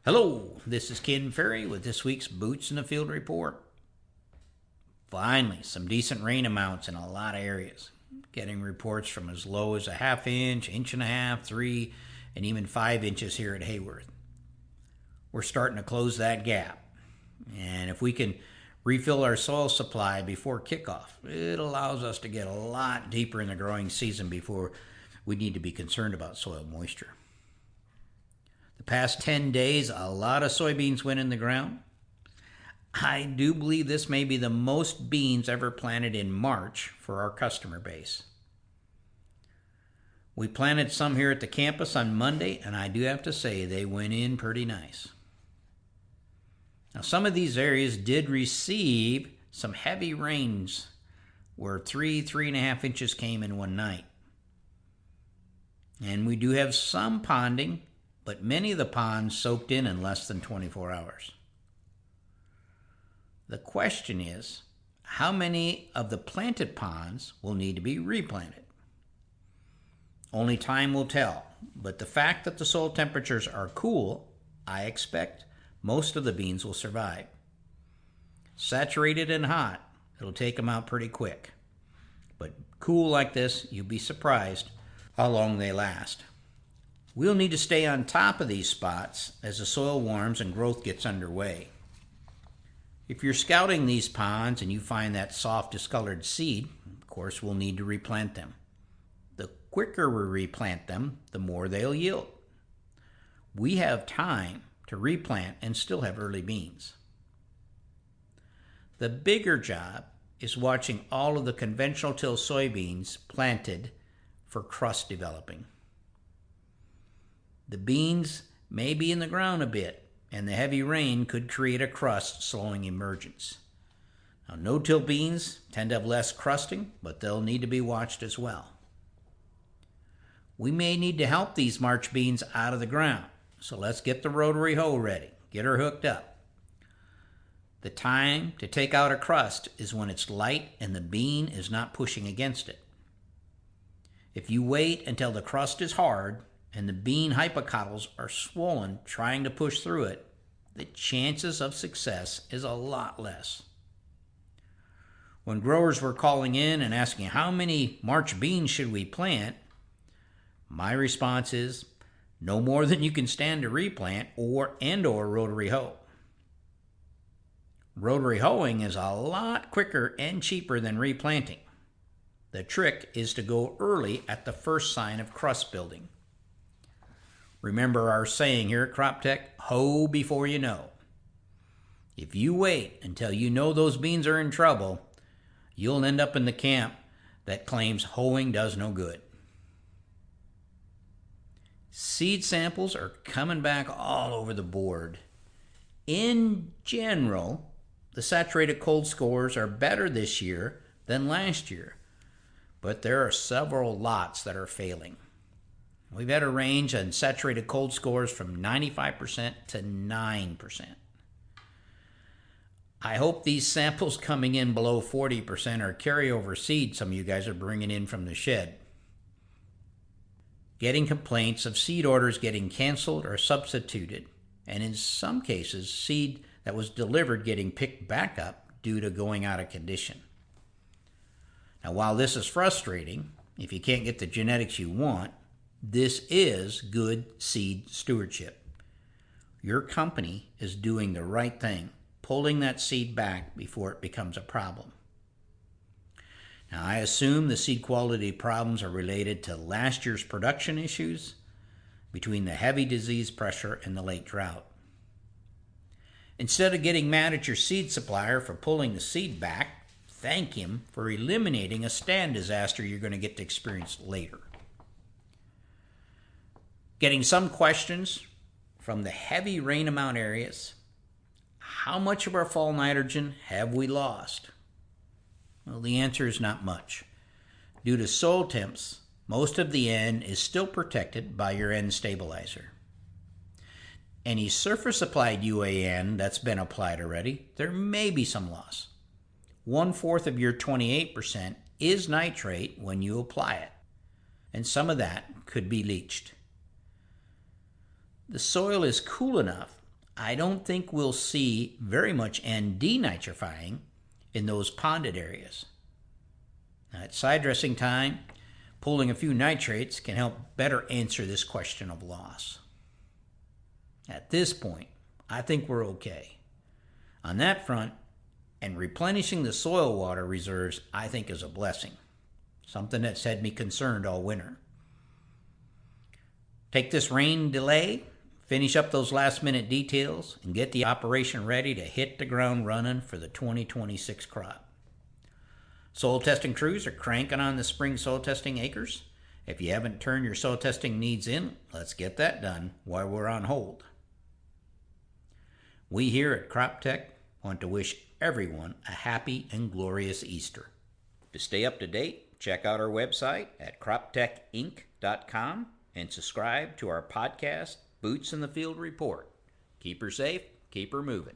Hello, this is Ferrie with this week's Boots in the Field report. Finally, some decent rain amounts in a lot of areas. Getting reports from as low as a half inch, inch and a half, 3, and even 5 inches here at Hayworth. We're starting to close that gap. And if we can refill our soil supply before kickoff, it allows us to get a lot deeper in the growing season before we need to be concerned about soil moisture. The past 10 days, a lot of soybeans went in the ground. I do believe this may be the most beans ever planted in March for our customer base. We planted some here at the campus on Monday, and I do have to say they went in pretty nice. Now, some of these areas did receive some heavy rains where 3.5 inches came in one night. And we do have some ponding, but many of the ponds soaked in less than 24 hours. The question is, how many of the planted ponds will need to be replanted? Only time will tell, but the fact that the soil temperatures are cool, I expect most of the beans will survive. Saturated and hot, it'll take them out pretty quick. But cool like this, you'll be surprised how long they last. We'll need to stay on top of these spots as the soil warms and growth gets underway. If you're scouting these ponds and you find that soft discolored seed, of course we'll need to replant them. The quicker we replant them, the more they'll yield. We have time to replant and still have early beans. The bigger job is watching all of the conventional till soybeans planted for crust developing. The beans may be in the ground a bit, and the heavy rain could create a crust slowing emergence. Now, no-till beans tend to have less crusting, but they'll need to be watched as well. We may need to help these March beans out of the ground, so let's get the rotary hoe ready, get her hooked up. The time to take out a crust is when it's light and the bean is not pushing against it. If you wait until the crust is hard, and the bean hypocotyls are swollen trying to push through it, the chances of success is a lot less. When growers were calling in and asking how many March beans should we plant, my response is no more than you can stand to replant or rotary hoe. Rotary hoeing is a lot quicker and cheaper than replanting. The trick is to go early at the first sign of crust building. Remember our saying here at CropTech, hoe before you know. If you wait until you know those beans are in trouble, you'll end up in the camp that claims hoeing does no good. Seed samples are coming back all over the board. In general, the saturated cold scores are better this year than last year, but there are several lots that are failing. We've had a range on saturated cold scores from 95% to 9%. I hope these samples coming in below 40% are carryover seed some of you guys are bringing in from the shed. Getting complaints of seed orders getting canceled or substituted, and in some cases, seed that was delivered getting picked back up due to going out of condition. Now, while this is frustrating, if you can't get the genetics you want, this is good seed stewardship. Your company is doing the right thing, pulling that seed back before it becomes a problem. Now, I assume the seed quality problems are related to last year's production issues between the heavy disease pressure and the late drought. Instead of getting mad at your seed supplier for pulling the seed back, thank him for eliminating a stand disaster you're going to get to experience later. Getting some questions from the heavy rain amount areas. How much of our fall nitrogen have we lost? Well, the answer is not much. Due to soil temps, most of the N is still protected by your N stabilizer. Any surface applied UAN that's been applied already, there may be some loss. 1/4 of your 28% is nitrate when you apply it, and some of that could be leached. The soil is cool enough I don't think we'll see very much ND nitrifying in those ponded areas. Now, at side dressing time, pulling a few nitrates can help better answer this question of loss. At this point, I think we're okay. On that front, and replenishing the soil water reserves, I think, is a blessing, something that's had me concerned all winter. Take this rain delay, finish up those last-minute details, and get the operation ready to hit the ground running for the 2026 crop. Soil testing crews are cranking on the spring soil testing acres. If you haven't turned your soil testing needs in, let's get that done while we're on hold. We here at CropTech want to wish everyone a happy and glorious Easter. To stay up to date, check out our website at croptechinc.com and subscribe to our podcast, Boots in the Field Report. Keep her safe, keep her moving.